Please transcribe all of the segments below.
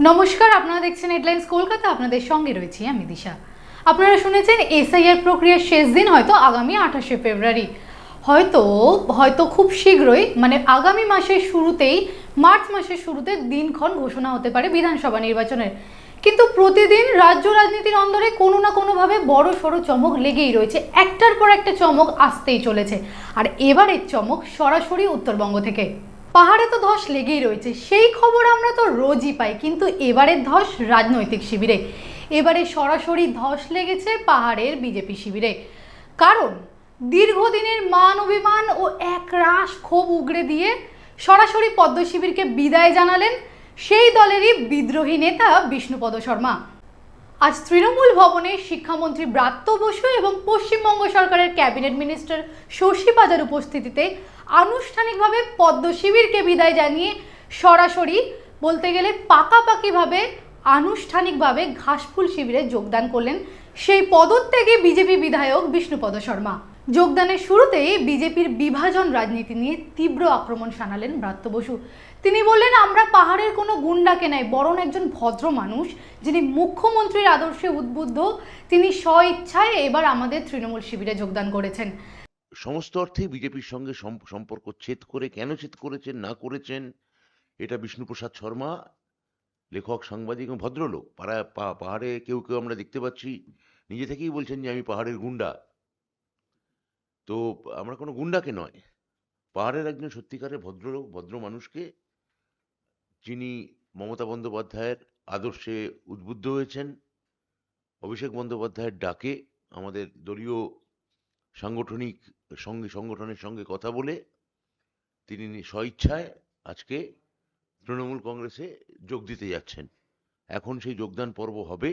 নমস্কার, আপনারা দেখছেন হেডলাইন্স কলকাতা। আপনাদের সঙ্গে রয়েছি আমি দিশা। আপনারা শুনেছেন এসআইআর প্রক্রিয়ার শেষ দিন হয়তো আগামী 28শে ফেব্রুয়ারি। হয়তো হয়তো খুব শীঘ্রই, মানে আগামী মাসের শুরুতেই, মার্চ মাসের শুরুতে দিনক্ষণ ঘোষণা হতে পারে বিধানসভা নির্বাচনের। কিন্তু প্রতিদিন রাজ্য রাজনীতির অন্দরে কোনো না কোনোভাবে বড় সড়ো চমক লেগেই রয়েছে, একটার পর একটা চমক আসতেই চলেছে। আর এবারের চমক সরাসরি উত্তরবঙ্গ থেকে। পাহাড়ে তো ধস লেগেই রয়েছে, সেই খবর আমরা তো রোজই পাই, কিন্তু এবারের ধস রাজনৈতিক শিবিরে। এবারে সরাসরি ধস লেগেছে পাহাড়ের বিজেপি শিবিরে। কারণ দীর্ঘদিনের মান অভিমান ও একরাশ ক্ষোভ উগরে দিয়ে সরাসরি পদ্ম শিবিরকে বিদায় জানালেন সেই দলেরই বিদ্রোহী নেতা বিষ্ণুপদ শর্মা। আজ তৃণমূল ভবনে শিক্ষামন্ত্রী ব্রাত্য বসু এবং পশ্চিমবঙ্গ সরকারের ক্যাবিনেট মিনিস্টার শশী পাজার উপস্থিতিতে আনুষ্ঠানিকভাবে পদ্ম শিবিরকে বিদায় জানিয়ে সরাসরি, বলতে গেলে পাকাপাকিভাবে আনুষ্ঠানিকভাবে ঘাসফুল শিবিরে যোগদান করলেন সেই পদত্যাগী বিজেপি বিধায়ক বিষ্ণুপদ শর্মা। যোগদানের শুরুতেই বিজেপির বিভাজন রাজনীতি নিয়ে তীব্র আক্রমণ শানালেন ব্রাত্য বসু। তিনি বললেন, আমরা পাহাড়ের কোনো গুন্ডাকে নাই, বরং একজন ভদ্র মানুষ যিনি মুখ্যমন্ত্রীর আদর্শে উদ্বুদ্ধ, তিনি স্বইচ্ছায় এবার আমাদের তৃণমূল শিবিরে যোগদান করেছেন। সমস্ত অর্থেই বিজেপির সঙ্গে সম্পর্ক ছেদ করে কেন ছেদ করেছেন না করেছেন, এটা বিষ্ণুপ্রসাদ শর্মা, লেখক, সাংবাদিক এবং ভদ্রলোক, পাহাড়ে কেউ কেউ আমরা দেখতে পাচ্ছি নিজে থেকেই বলছেন যে আমি পাহাড়ের গুন্ডা। তো আমরা কোনো গুন্ডাকে নয়, পাহাড়ের একজন সত্যিকারের ভদ্রলোক, ভদ্র মানুষকে, যিনি মমতা বন্দ্যোপাধ্যায়ের আদর্শে উদ্বুদ্ধ হয়েছেন, অভিষেক বন্দ্যোপাধ্যায়ের ডাকে আমাদের দলীয় সাংগঠনিক সংগঠনের সঙ্গে কথা বলে তিনি স্বইচ্ছায় আজকে তৃণমূল কংগ্রেসে যোগ দিতে যাচ্ছেন। এখন সেই যোগদান পর্ব হবে।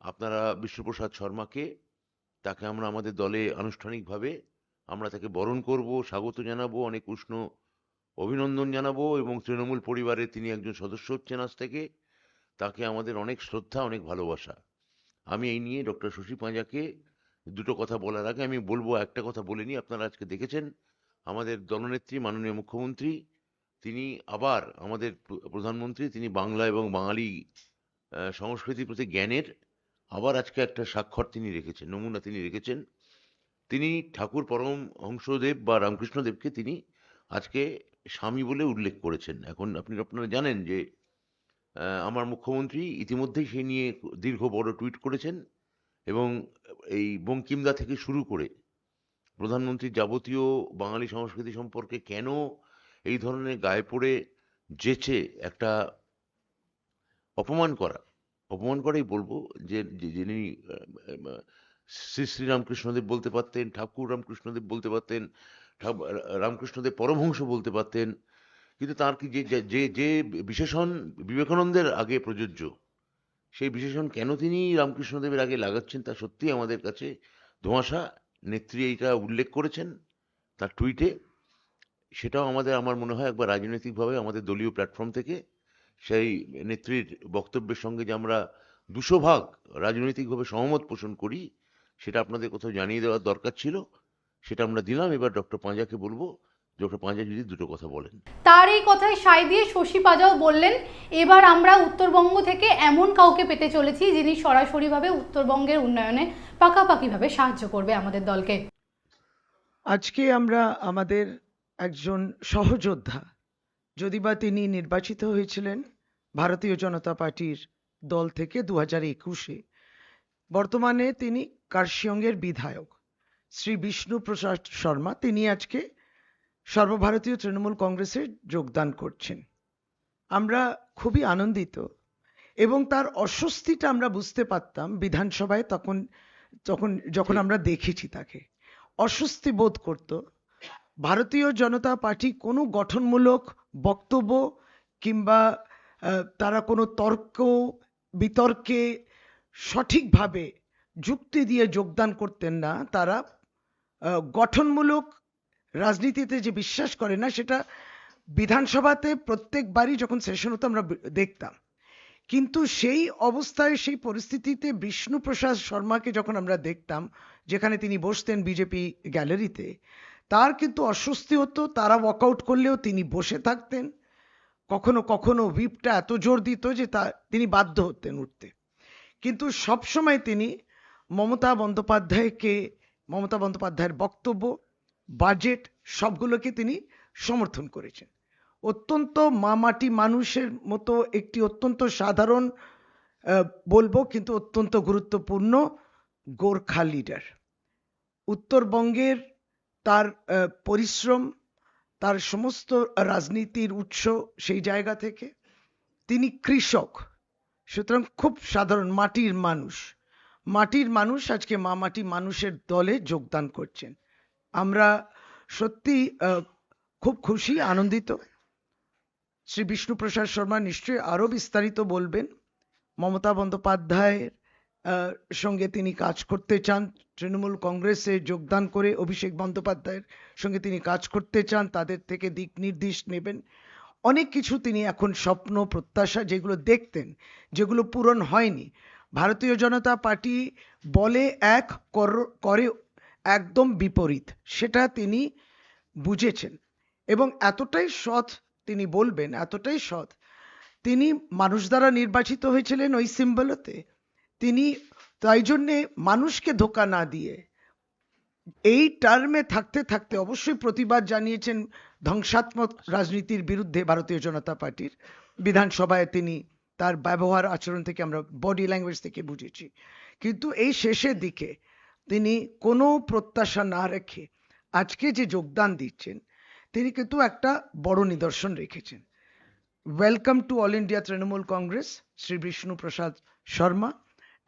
আপনারা বিষ্ণুপ্রসাদ শর্মাকে, তাকে আমরা আমাদের দলে আনুষ্ঠানিকভাবে আমরা তাকে বরণ করব, স্বাগত জানাবো, অনেক উষ্ণ অভিনন্দন জানাবো, এবং তৃণমূল পরিবারের তিনি একজন সদস্য হচ্ছেন আজ থেকে। তাকে আমাদের অনেক শ্রদ্ধা, অনেক ভালোবাসা। আমি এই নিয়ে ডক্টর শশী পাঁজাকে দুটো কথা বলার আগে আমি বলবো, একটা কথা বলে নিই। আপনারা আজকে দেখেছেন আমাদের দলনেত্রী মাননীয় মুখ্যমন্ত্রী, তিনি আবার আমাদের প্রধানমন্ত্রী, তিনি বাংলা এবং বাঙালি সংস্কৃতির প্রতি জ্ঞানের আবার আজকে একটা স্বাক্ষর তিনি রেখেছেন, নমুনা তিনি রেখেছেন। তিনি ঠাকুর পরমহংসদেব বা রামকৃষ্ণদেবকে তিনি আজকে স্বামী বলে উল্লেখ করেছেন। এখন আপনারা জানেন যে আমার মুখ্যমন্ত্রী ইতিমধ্যেই সেই নিয়ে দীর্ঘ বড় টুইট করেছেন, এবং এই বঙ্কিমদা থেকে শুরু করে প্রধানমন্ত্রীর যাবতীয় বাঙালি সংস্কৃতি সম্পর্কে কেন এই ধরনের গায়ে পড়ে যেচে একটা অপমান করা, অপমান করেই বলবো, যে যিনি শ্রী শ্রী রামকৃষ্ণদেব বলতে পারতেন, ঠাকুর রামকৃষ্ণদেব বলতে পারতেন, রামকৃষ্ণদেব পরমহংস বলতে পারতেন, কিন্তু তার কি যে যে যে বিশেষণ বিবেকানন্দের আগে প্রযোজ্য, সেই বিশেষণ কেন তিনি রামকৃষ্ণদেবের আগে লাগাচ্ছেন তা সত্যিই আমাদের কাছে ধোঁয়াশা। নেত্রী এইটা উল্লেখ করেছেন তার টুইটে। সেটাও আমার মনে হয় একবার রাজনৈতিকভাবে আমাদের দলীয় প্ল্যাটফর্ম থেকে সেই নেত্রীর বক্তব্যের সঙ্গে যে আমরা 200 ভাগ রাজনৈতিকভাবে সহমত পোষণ করি, সেটা আপনাদের কোথাও জানিয়ে দেওয়ার দরকার ছিল। সেটা আমরা দিলাম। এবার ডক্টর পাঁজাকে বলবো, ডক্টর পাঁজা যদি দুটো কথা বলেন। তার এই কথায় সায় দিয়ে শশী পাজাও বললেন, এবার আমরা উত্তরবঙ্গ থেকে এমন কাউকে পেতে চলেছি যিনি সরাসরিভাবে উত্তরবঙ্গের উন্নয়নে পাকাপাকিভাবে সাহায্য করবে আমাদের দলকে। আজকে আমরা আমাদের একজন সহযোদ্ধা, যদিবা তিনি নির্বাচিত হয়েছিলেন ভারতীয় জনতা পার্টির দল থেকে 2021-এ, বর্তমানে তিনি কার্শিয়ঙের বিধায়ক শ্রী বিষ্ণু প্রসাদ শর্মা, তিনি আজকে সর্বভারতীয় তৃণমূল কংগ্রেসে যোগদান করছেন। আমরা খুবই আনন্দিত, এবং তার অস্বস্তিটা আমরা বুঝতে পারতাম বিধানসভায় তখন যখন আমরা দেখেছি তাকে অস্বস্তি বোধ করত। ভারতীয় জনতা পার্টি কোনো গঠনমূলক বক্তব্য কিংবা তারা কোনো তর্ক বিতর্কে সঠিকভাবে যুক্তি দিয়ে যোগদান করতেন না। তারা গঠনমূলক রাজনীতিতে যে বিশ্বাস করে না, সেটা বিধানসভাতে প্রত্যেকবারই যখন সেশন হতো আমরা দেখতাম। কিন্তু সেই অবস্থায়, সেই পরিস্থিতিতে বিষ্ণুপ্রসাদ শর্মাকে যখন আমরা দেখতাম, যেখানে তিনি বসতেন বিজেপি গ্যালারিতে, তার কিন্তু অস্বস্তি হতো। তারা ওয়াকআউট করলেও তিনি বসে থাকতেন, কখনো কখনো হুইপটা এত জোর দিত যে তিনি বাধ্য হতেন উঠতে। কিন্তু সবসময় তিনি মমতা মমতা বন্দ্যোপাধ্যায়ের বক্তব্য, বাজেট সবগুলোকে তিনি সমর্থন করেছেন। অত্যন্ত মামাটি মানুষের মতো একটি অত্যন্ত সাধারণ, বলবো কিন্তু অত্যন্ত গুরুত্বপূর্ণ গোর্খা লিডার। উত্তরবঙ্গের তার পরিশ্রম, তার সমস্ত রাজনীতির উৎস সেই জায়গা থেকে। তিনি কৃষক, সুতরাং খুব সাধারণ মাটির মানুষ আজকে মামাটি মানুষের দলে যোগদান করছেন। আমরা সত্যি খুব খুশি, আনন্দিত। শ্রী বিষ্ণুপ্রসাদ শর্মা নিশ্চয়ই আরো বিস্তারিত বলবেন। মমতা বন্দ্যোপাধ্যায়ের সঙ্গে তিনি কাজ করতে চান, তৃণমূল কংগ্রেসে যোগদান করে অভিষেক বন্দ্যোপাধ্যায়ের সঙ্গে তিনি কাজ করতে চান, তাদের থেকে দিক নির্দেশ নেবেন। অনেক কিছু তিনি এখন স্বপ্ন প্রত্যাশা যেগুলো দেখতেন, যেগুলো পূরণ হয়নি। ভারতীয় জনতা পার্টি বলে এক, করে একদম বিপরীত, সেটা তিনি বুঝেছেন এবং এতটাই সৎ তিনি বলবেন, এতটাই সৎ। তিনি মানুষ দ্বারা নির্বাচিত হয়েছিলেন ওই সিম্বলতে। তিনি তাই জন্যে মানুষকে ধোঁকা না দিয়ে এই টার্মে থাকতে থাকতে অবশ্যই প্রতিবাদ জানিয়েছেন ধ্বংসাত্মক রাজনীতির বিরুদ্ধে ভারতীয় জনতা পার্টির। বিধানসভায় তিনি তার ব্যবহার আচরণ থেকে আমরা বডি ল্যাঙ্গুয়েজ থেকে বুঝেছি। কিন্তু এই শেষের দিকে তিনি কোনো প্রত্যাশা না রেখে আজকে যে যোগদান দিচ্ছেন, তিনি কিন্তু একটা বড় নিদর্শন রেখেছেন। Welcome to all India Trinamool Congress Shri Bishnu Prasad Sharma.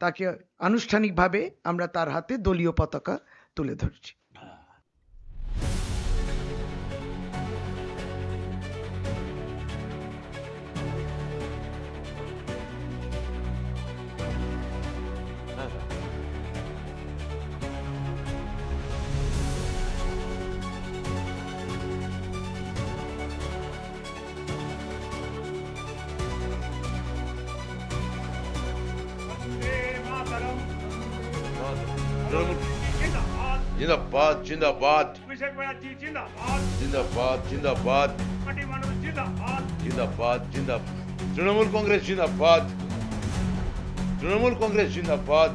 তাকে আনুষ্ঠানিকভাবে আমরা তার হাতে দলীয় পতাকা তুলে ধরছি। जिंदाबाद जिंदाबाद अभिषेक बनर्जी जिंदाबाद, जिंदाबाद जिंदाबाद पार्टी मानुष जिंदाबाद, जिंदाबाद जिंदाबाद तृणमूल कांग्रेस जिंदाबाद तृणमूल कांग्रेस जिंदाबाद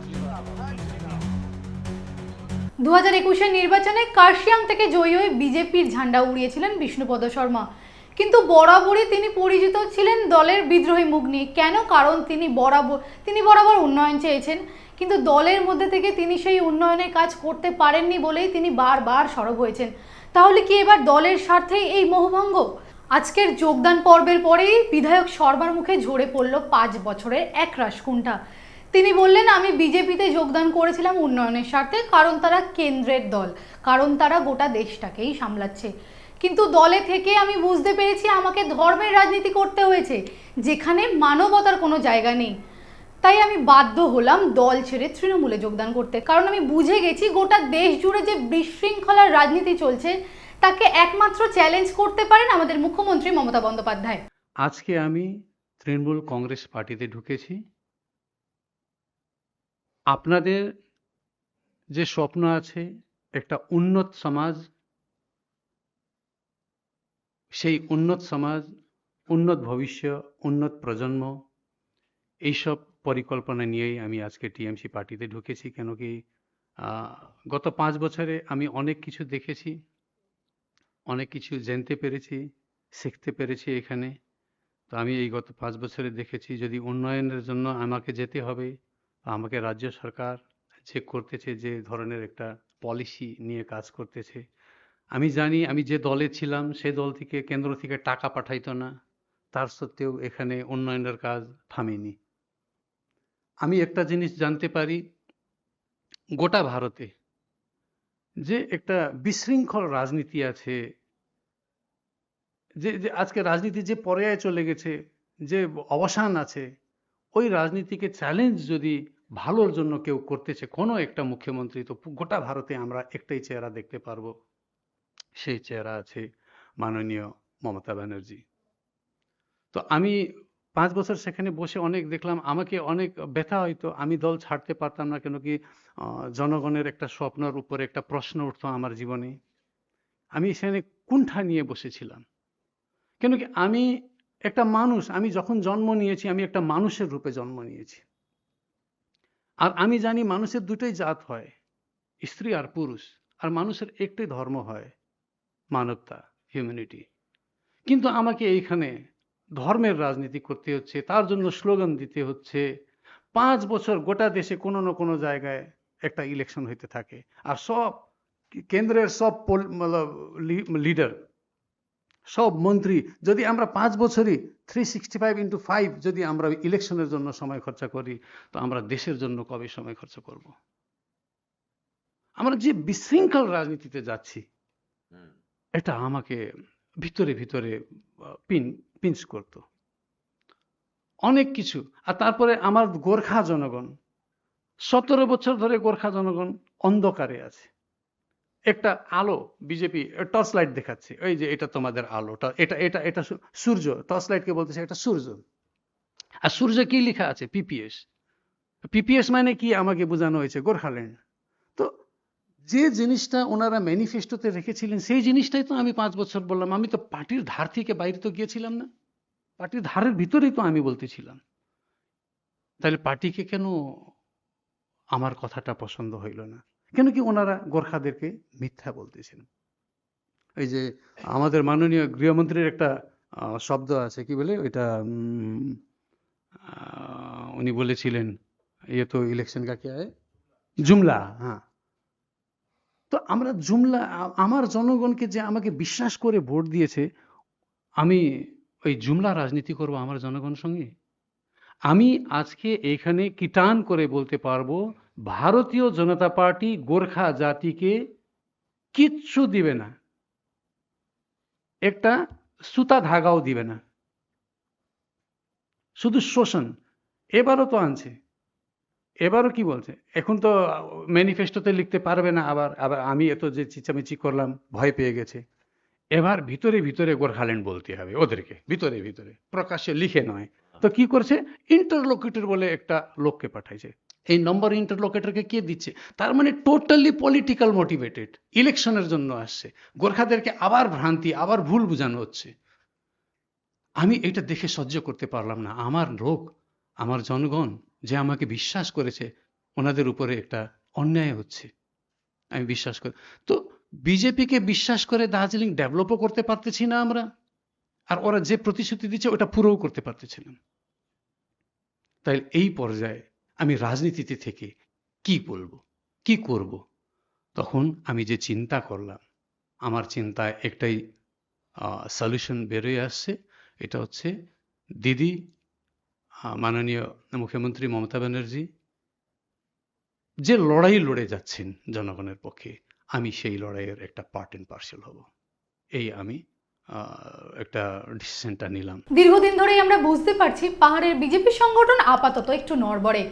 2021-এর নির্বাচনে কার্শিয়াং থেকে জয়ী হয়ে বিজেপির ঝান্ডা উড়িয়েছিলেন বিষ্ণুপদ শর্মা। কিন্তু বরাবরই তিনি পরিচিত ছিলেন দলের বিদ্রোহী মুখ নিয়ে। কেন? কারণ তিনি বরাবর উন্নয়ন চেয়েছেন, কিন্তু দলের মধ্যে থেকে তিনি সেই উন্নয়নের কাজ করতে পারেননি বলেই তিনি বারবার সরব হয়েছেন। তাহলে কি এবার দলের স্বার্থেই এই মোহভঙ্গ? আজকের যোগদান পর্বের পরেই বিধায়ক শর্মার মুখে ঝরে পড়ল 5 বছরের একরাশ কুণ্ঠা। তিনি বললেন, আমি বিজেপিতে যোগদান করেছিলাম উন্নয়নের স্বার্থে, কারণ তারা কেন্দ্রের দল, কারণ তারা গোটা দেশটাকেই সামলাচ্ছে। কিন্তু দলে থেকে আমি বুঝতে পেরেছি আমাকে ধর্মের রাজনীতি করতে হয়েছে, যেখানে মানবতার কোনো জায়গা নেই। তাই আমি বাধ্য হলাম দল ছেড়ে তৃণমূলে যোগদান করতে, কারণ আমি বুঝে গেছি গোটা দেশ জুড়ে যে বিশৃঙ্খলার রাজনীতি চলছে তাকে একমাত্র চ্যালেঞ্জ করতে পারেন আমাদের মুখ্যমন্ত্রী মমতা বন্দ্যোপাধ্যায়। আজকে আমি তৃণমূল কংগ্রেস পার্টিতে ঢুকেছি। আপনাদের যে স্বপ্ন আছে একটা উন্নত সমাজ, সেই উন্নত সমাজ, উন্নত ভবিষ্যৎ, উন্নত প্রজন্ম, এইসব পরিকল্পনা নিয়েই আমি আজকে টিএমসি পার্টিতে ঢুকেছি। কেন কি গত 5 বছরে আমি অনেক কিছু দেখেছি, অনেক কিছু জানতে পেরেছি, শিখতে পেরেছি এখানে। তো আমি এই গত 5 বছরে দেখেছি যদি উন্নয়নের জন্য আমাকে যেতে হবে, আমাকে রাজ্য সরকার যে করতেছে, যে ধরনের একটা পলিসি নিয়ে কাজ করতেছে, আমি জানি আমি যে দলে ছিলাম সে দল থেকে কেন্দ্র থেকে টাকা পাঠাইতো না, তার সত্ত্বেও এখানে উন্নয়নের কাজ থামেনি। আমি একটা জিনিস জানতে পারি, গোটা ভারতে যে একটা বিশৃঙ্খল রাজনীতি আছে, যে যে আজকে রাজনীতি যে পর্যায়ে চলে গেছে, যে অবসান আছে, ওই রাজনীতিকে চ্যালেঞ্জ যদি ভালোর জন্য কেউ করতেছে কোনো একটা মুখ্যমন্ত্রী, তো গোটা ভারতে আমরা একটাই চেহারা দেখতে পারবো, সেই চেহারা আছে মাননীয় মমতা ব্যানার্জি। তো আমি 5 বছর সেখানে বসে অনেক দেখলাম, আমাকে অনেক ব্যথা হইতো, আমি দল ছাড়তে পারতাম না। কেন কি জনগণের একটা স্বপ্নের উপরে একটা প্রশ্ন উঠতো আমার জীবনে। আমি সেখানে কুণ্ঠা নিয়ে বসেছিলাম, কেন কি আমি একটা মানুষ, আমি যখন জন্ম নিয়েছি আমি একটা মানুষের রূপে জন্ম নিয়েছি। আর আমি জানি মানুষের দুটোই জাত হয়, স্ত্রী আর পুরুষ, আর মানুষের একটাই ধর্ম হয়, মানবতা, হিউম্যানিটি। কিন্তু আমাকে এইখানে ধর্মের রাজনীতি করতে হচ্ছে, তার জন্য স্লোগান দিতে হচ্ছে। 5 বছর গোটা দেশে কোনো না কোনো জায়গায় একটা ইলেকশন হইতে থাকে, আর সব কেন্দ্রের সব লিডার, সব মন্ত্রী, যদি আমরা 5 বছরই 365x5 যদি আমরা ইলেকশনের জন্য সময় খরচা করি, তো আমরা দেশের জন্য কবে সময় খরচা করব? আমরা যে বিশৃঙ্খল রাজনীতিতে যাচ্ছি, এটা আমাকে ভিতরে ভিতরে পিঞ্চ করতো অনেক কিছু। আর তারপরে আমার গোর্খা জনগণ, 17 বছর ধরে গোর্খা জনগণ অন্ধকারে আছে। একটা আলো, বিজেপি টর্চ লাইট দেখাচ্ছে, ওই যে এটা তোমাদের আলোটা, এটা এটা এটা সূর্য, টর্চ লাইটকে বলতেছে এটা সূর্য। আর সূর্য কি লেখা আছে? পিপিএস। পিপিএস মানে কি আমাকে বোঝানো হয়েছে? গোর্খাল্যান্ড। তো যে জিনিসটা ওনারা ম্যানিফেস্টোতে রেখেছিলেন সেই জিনিসটাই তো আমি 5 বছর বললাম। আমি তো পার্টির ধার থেকে বাইরে তো গিয়েছিলাম না, পার্টির ধারের ভিতরেই তো আমি বলতেছিলাম। তাহলে পার্টিকে কেন আমার কথাটা পছন্দ হইল না? কেন কি ওনারা গোর্খাদেরকে মিথ্যা বলতেছেন? এই যে আমাদের মাননীয় গৃহমন্ত্রীর একটা শব্দ আছে, কি বলে ওইটা, উনি বলেছিলেন ये तो इलेक्शन का क्या है, जुमला। হ্যাঁ, তো আমরা জুমলা, আমার জনগণকে যে আমাকে বিশ্বাস করে ভোট দিয়েছে, আমি ওই জুমলা রাজনীতি করব আমার জনগণ সঙ্গে? আমি আজকে এখানে কিটান করে বলতে পারবো, ভারতীয় জনতা পার্টি গোর্খা জাতিকে কিচ্ছু দিবে না, একটা সুতা ধাগাও দিবে না, শুধু শোষণ। এবারও তো আনছে, এবারও কি বলছে? এখন তো ম্যানিফেস্টোতে লিখতে পারবে না, আবার আবার আমি এত যে চিচামিচি করলাম ভয় পেয়ে গেছে। এবার ভিতরে ভিতরে গোর্খাল্যান্ড বলতে হবে ওদেরকে, ভিতরে ভিতরে, প্রকাশ্যে লিখে নয়। তো কি করছে? ইন্টারলোকিটর বলে একটা লোককে পাঠাইছে। এই নম্বর ইন্টারলোকেটরকে কে দিচ্ছে? তার মানে টোটালি পলিটিক্যাল মোটিভেটেড, ইলেকশনের জন্য আসছে। গোর্খাদেরকে আবার ভ্রান্তি, আবার ভুল বোঝানো হচ্ছে। আমি এটা দেখে সহ্য করতে পারলাম না। আমার লোক, আমার জনগণ যে আমাকে বিশ্বাস করেছে, ওনাদের উপরে একটা অন্যায় হচ্ছে, আমি বিশ্বাস করি। তো বিজেপিকে বিশ্বাস করে দার্জিলিং ডেভেলপও করতে পারতেছি না আমরা, আর ওরা যে প্রতিশ্রুতি দিচ্ছে ওটা পুরোও করতে পারতেছিলাম। তাই এই পর্যায়ে আমি রাজনীতিতে থেকে কি বলবো, কি করব? তখন আমি যে চিন্তা করলাম, আমার চিন্তায় একটাই সলিউশন বেরোয় আসছে। এটা হচ্ছে দিদি মাননীয় মুখ্যমন্ত্রী মমতা ব্যানার্জি যে লড়াই লড়ে যাচ্ছেন জনগণের পক্ষে, আমি সেই লড়াইয়ের একটা পার্ট এন্ড পার্সেল হব। এই আমি একটা ডিসিশনটা নিলাম। দীর্ঘদিন ধরেই আমরা বুঝতে পারছি পাহাড়ের বিজেপি সংগঠন আপাতত একটু নড়বড়ে।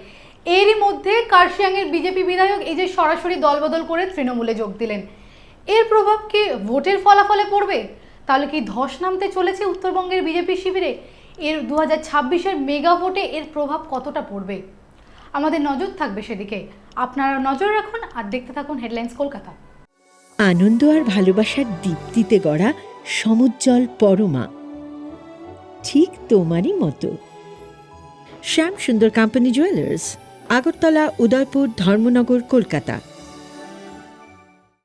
এরই মধ্যে কার্শিয়াংয়ের বিজেপি বিধায়ক এই যে সরাসরি দলবদল করে তৃণমূলে যোগ দিলেন, এর প্রভাব কি ভোটের ফলাফলে পড়বে? তাহলে কি ধস নামতে চলেছে উত্তরবঙ্গের বিজেপি শিবিরে? এর 2026-এর মেগা ভোটে এর প্রভাব কতটা পড়বে? আমাদের নজর থাকবে সেদিকে। আপনারা নজর রাখুন আর দেখতে থাকুন হেডলাইন্স কলকাতা। আনন্দ আর ভালোবাসার দীপ্তিতে গড়া সমুজ্জ্বল পরমা, ঠিক তোমারই মতো। শ্যাম সুন্দর কোম্পানি জুয়েলার্স, আগরতলা, উদয়পুর, ধর্মনগর, কলকাতা।